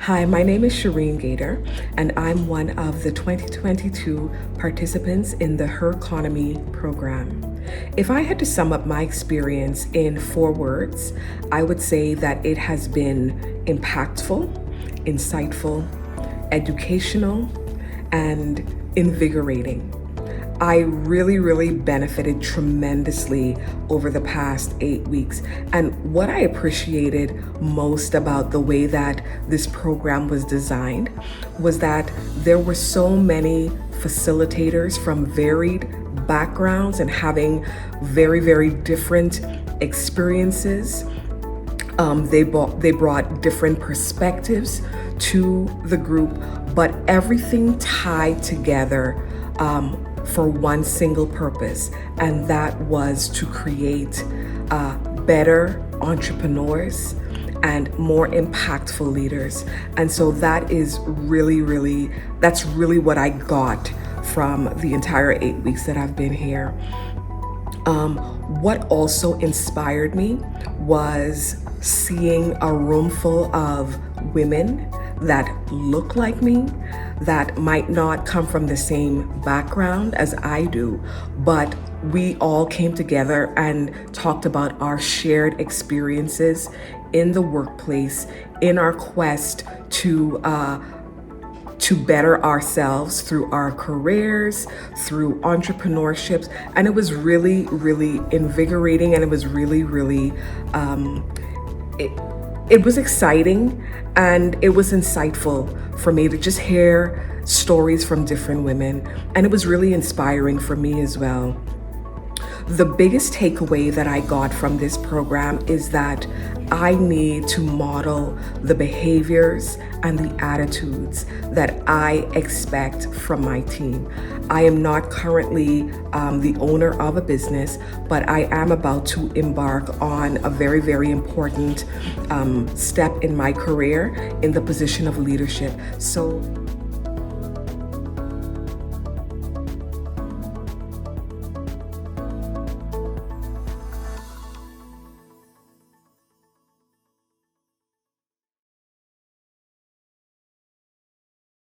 Hi, my name is Shireen Gator, and I'm one of the 2022 participants in the Her-conomy program. If I had to sum up my experience in 4 words, I would say that it has been impactful, insightful, educational, and invigorating. I really benefited tremendously over the past 8 weeks. And what I appreciated most about the way that this program was designed was that there were so many facilitators from varied backgrounds and having very different experiences. They brought different perspectives to the group, but everything tied together for one single purpose, and that was to create better entrepreneurs and more impactful leaders. And so that's really what I got from the entire 8 weeks that I've been here. What also inspired me was seeing a room full of women that look like me, that might not come from the same background as I do, but we all came together and talked about our shared experiences in the workplace, in our quest to better ourselves through our careers, through entrepreneurships. And it was really invigorating, and it was it was exciting, and it was insightful for me to just hear stories from different women, and it was really inspiring for me as well. The biggest takeaway that I got from this program is that I need to model the behaviors and the attitudes that I expect from my team. I am not currently the owner of a business, but I am about to embark on a very important step in my career in the position of leadership. So